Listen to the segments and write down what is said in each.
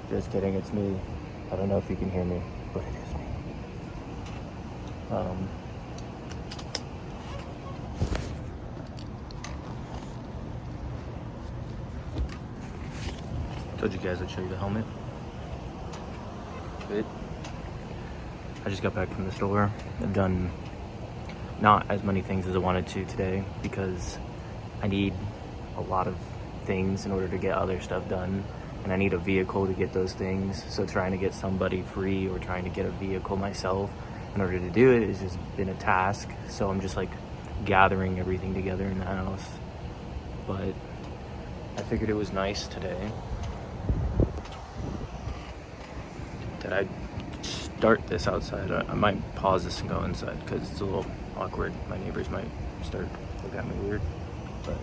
Just kidding, it's me. I don't know if you can hear me, but it is me. Told you guys I'd show you the helmet. Good. I just got back from the store. I've done not as many things as I wanted to today because I need a lot of things in order to get other stuff done, and I need a vehicle to get those things. So trying to get somebody free or trying to get a vehicle myself in order to do it has just been a task. So I'm just like gathering everything together in the house. But I figured it was nice today that I'd start this outside. I might pause this and go inside because it's a little awkward. My neighbors might start looking at me weird, but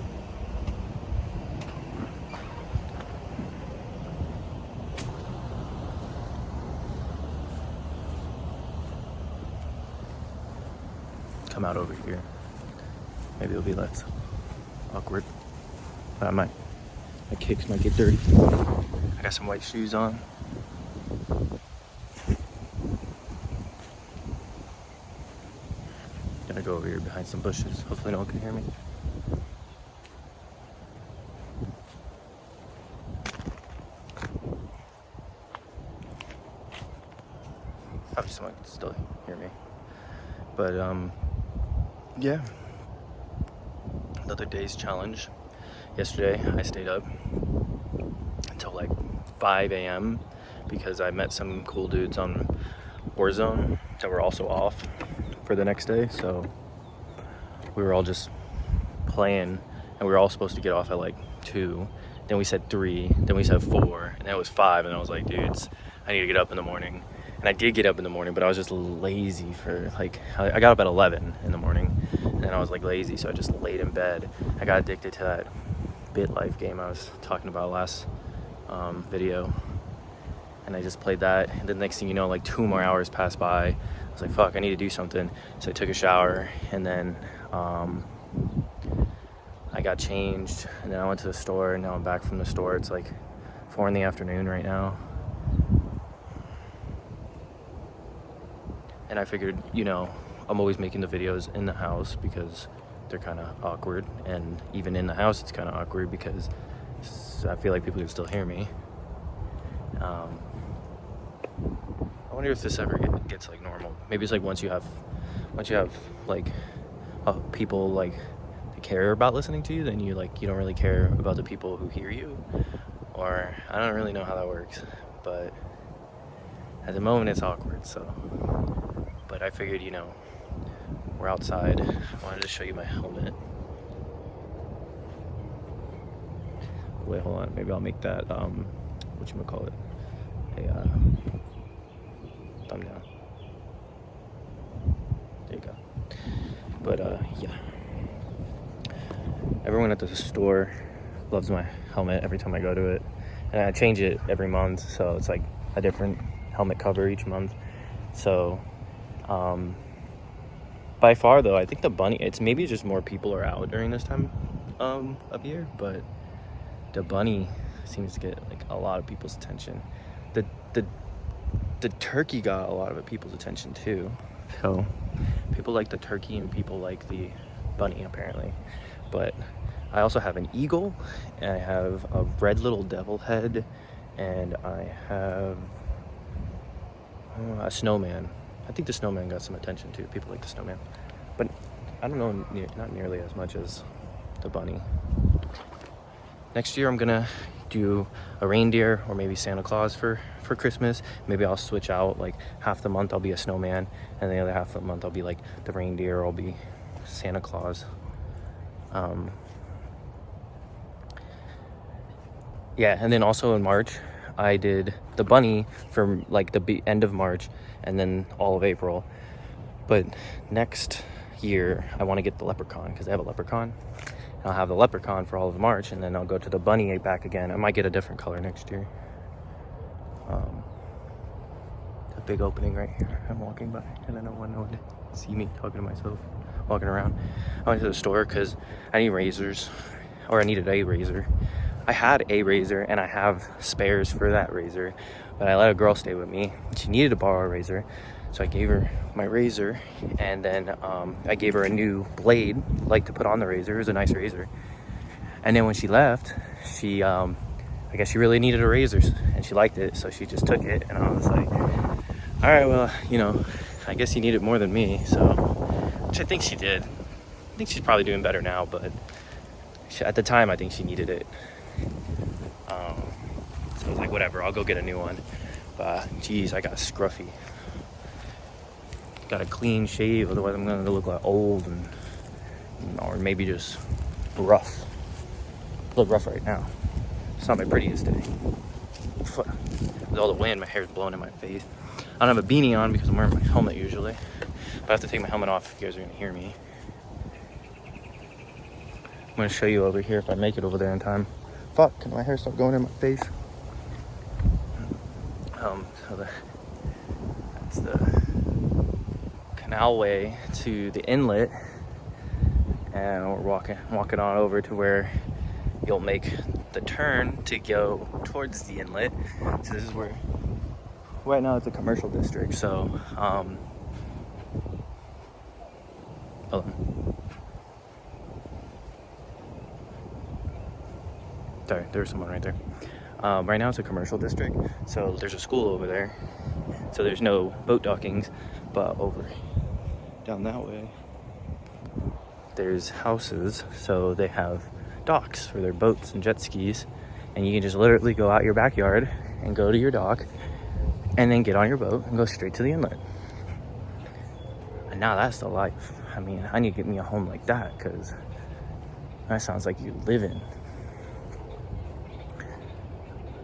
come out over here. Maybe it'll be less awkward. But my kicks might get dirty. I got some white shoes on. Gonna go over here behind some bushes. Hopefully no one can hear me. Probably someone can still hear me. But yeah. Another day's challenge. Yesterday I stayed up until like 5 a.m. because I met some cool dudes on Warzone that were also off for the next day. So we were all just playing, and we were all supposed to get off at like 2. Then we said 3, then we said 4, and then it was 5, and I was like, dudes, I need to get up in the morning. And I did get up in the morning, but I was just lazy for like, I got up at 11 in the morning, and then I was like lazy, so I just laid in bed. I got addicted to that BitLife game I was talking about last video, and I just played that. And the next thing you know, like 2 more hours passed by. I was like, fuck, I need to do something. So I took a shower, and then I got changed, and then I went to the store, and now I'm back from the store. It's like 4 in the afternoon right now. And I figured, you know, I'm always making the videos in the house because they're kind of awkward. And even in the house, it's kind of awkward because I feel like people can still hear me. I wonder if this ever gets like normal. Maybe it's like once you have like people like that care about listening to you, then you don't really care about the people who hear you. Or I don't really know how that works, but at the moment it's awkward. So, but I figured, you know, we're outside. I wanted to show you my helmet. Wait, hold on. Maybe I'll make that whatchamacallit, a thumbnail. There you go. But yeah, everyone at the store loves my helmet every time I go to it, and I change it every month, so it's like a different helmet cover each month. So by far though, I think the bunny, it's maybe just more people are out during this time of year, but the bunny seems to get like a lot of people's attention. The turkey got a lot of people's attention too. So people like the turkey and people like the bunny apparently. But I also have an eagle, and I have a red little devil head, and I have a snowman. I think the snowman got some attention too. People like the snowman, but I don't know, not nearly as much as the bunny. Next year I'm gonna do a reindeer or maybe Santa Claus for Christmas. Maybe I'll switch out, like half the month I'll be a snowman, and the other half of the month I'll be like the reindeer, or I'll be Santa Claus. Yeah, and then also in March I did the bunny from like the end of March and then all of April. But next year I want to get the leprechaun because they have a leprechaun. I'll have the leprechaun for all of March, and then I'll go to the bunny back again. I might get a different color next year. A big opening right here. I'm walking by, and I don't want no one to see me talking to myself, walking around. I went to the store because I need razors. or I needed a razor. I had a razor and I have spares for that razor, but I let a girl stay with me. She needed to borrow a razor, so I gave her my razor, and then I gave her a new blade, like to put on the razor. It was a nice razor. And then when she left, she I guess she really needed a razor and she liked it, so she just took it. And I was like, all right, well, you know, I guess you need it more than me. So, which I think she did. I think she's probably doing better now, but at the time I think she needed it. So I was like, whatever, I'll go get a new one. But geez, I got scruffy. Got a clean shave, otherwise I'm gonna look like old and or maybe just rough. I look rough right now. It's not my prettiest day. With all the wind, my hair's blowing in my face. I don't have a beanie on because I'm wearing my helmet usually. But I have to take my helmet off if you guys are gonna hear me. I'm gonna show you over here if I make it over there in time. Fuck, can my hair stop going in my face? So that's the canalway to the inlet, and we're walking on over to where you'll make the turn to go towards the inlet. So this is where, right now it's a commercial district, so hold on. Sorry, there's someone right there. Right now it's a commercial district, so there's a school over there, so there's no boat dockings. But over down that way there's houses, so they have docks for their boats and jet skis, and you can just literally go out your backyard and go to your dock and then get on your boat and go straight to the inlet. And now that's the life. I mean, I need to get me a home like that, because that sounds like you live in.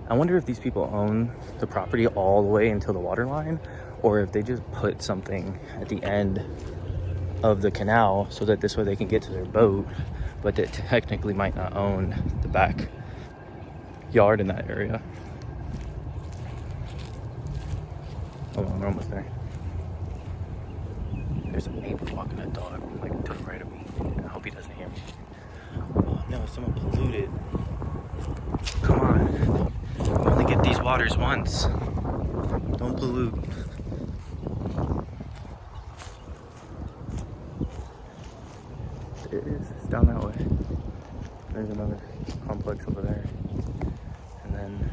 I wonder if these people own the property all the way until the water line, or if they just put something at the end of the canal so that this way they can get to their boat, but they technically might not own the back yard in that area. Hold on, we're almost there. There's a neighbor walking a dog, like to the right of me. I hope he doesn't hear me. Oh no, someone polluted. Come on. You only get these waters once. Don't pollute. There it is. It's down that way. There's another complex over there. And then,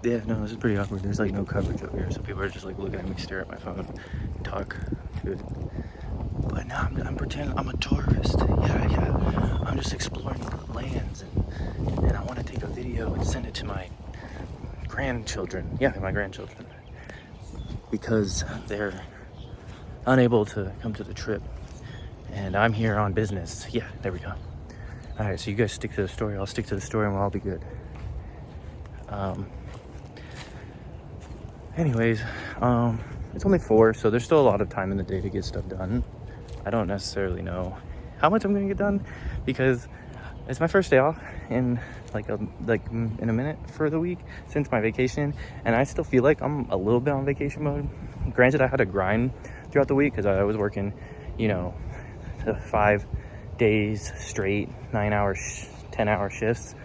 yeah, no, this is pretty awkward. There's like no coverage over here, so people are just like looking at me, stare at my phone, and talk to it. But now I'm pretending I'm a tourist. Yeah. I'm just exploring the lands, and I want to take a video and send it to my grandchildren. Yeah, my grandchildren. Because they're unable to come to the trip. And I'm here on business. Yeah, there we go. Alright, so you guys stick to the story. I'll stick to the story and we'll all be good. Anyways, it's only 4, so there's still a lot of time in the day to get stuff done. I don't necessarily know how much I'm gonna get done, because it's my first day off in in a minute for the week since my vacation, and I still feel like I'm a little bit on vacation mode. Granted, I had to grind throughout the week because I was working, 5 days straight, 9-hour, 10-hour shifts,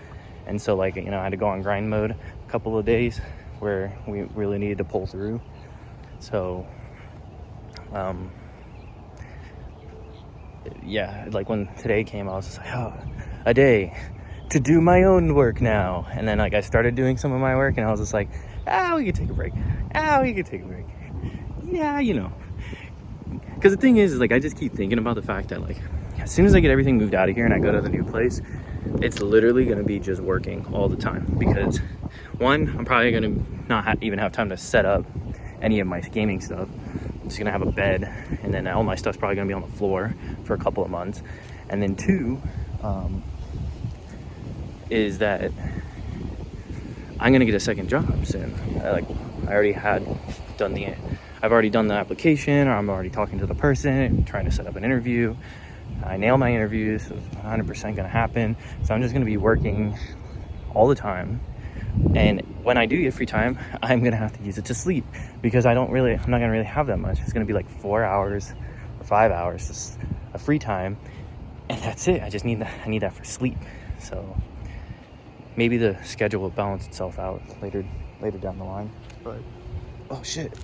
and so I had to go on grind mode a couple of days where we really needed to pull through. So yeah, when today came, I was just like, oh, a day to do my own work now. And then I started doing some of my work, and I was just like, we could take a break. We could take a break. Yeah, because the thing is I just keep thinking about the fact that as soon as I get everything moved out of here and I go to the new place, it's literally going to be just working all the time. Because one, I'm probably going to not even have time to set up any of my gaming stuff. I'm just gonna have a bed, and then all my stuff's probably gonna be on the floor for a couple of months. And then 2, is that I'm gonna get a second job soon. I've already done the application, or I'm already talking to the person, trying to set up an interview. I nail my interviews, so it's 100% gonna happen. So I'm just gonna be working all the time. And when I do get free time, I'm gonna have to use it to sleep, because I'm not gonna really have that much. It's gonna be 4 hours or 5 hours just of free time, And that's it. I just need that. I need that for sleep. So maybe the schedule will balance itself out later down the line. But oh shit,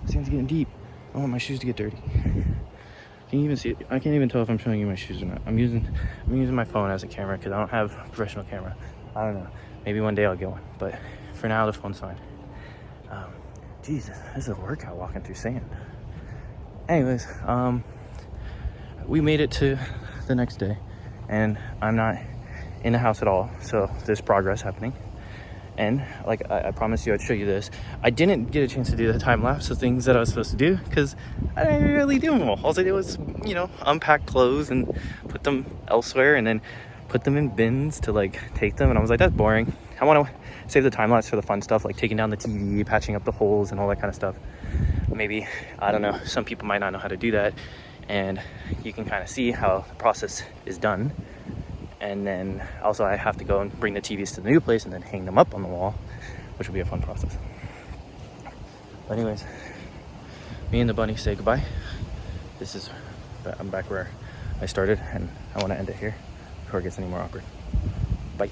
this thing's getting deep. I don't want my shoes to get dirty. Can you even see it? I can't even tell if I'm showing you my shoes or not. I'm using my phone as a camera because I don't have a professional camera. I don't know. Maybe one day I'll get one. But for now, the phone's fine. Jesus, this is a workout walking through sand. Anyways, we made it to the next day, and I'm not in the house at all. So there's progress happening. And like I promised you I'd show you this. I didn't get a chance to do the time lapse of things that I was supposed to do because I didn't really do them all. All I did was, you know, unpack clothes and put them elsewhere and then put them in bins to like take them. And I was like, that's boring. I want to save the time lapse for the fun stuff, like taking down the TV, patching up the holes and all that kind of stuff. Maybe, I don't know, some people might not know how to do that. And you can kind of see how the process is done. And then also I have to go and bring the TVs to the new place and then hang them up on the wall, which will be a fun process. But anyways, me and the bunny say goodbye. I'm back where I started, and I want to end it here before it gets any more awkward. Bye.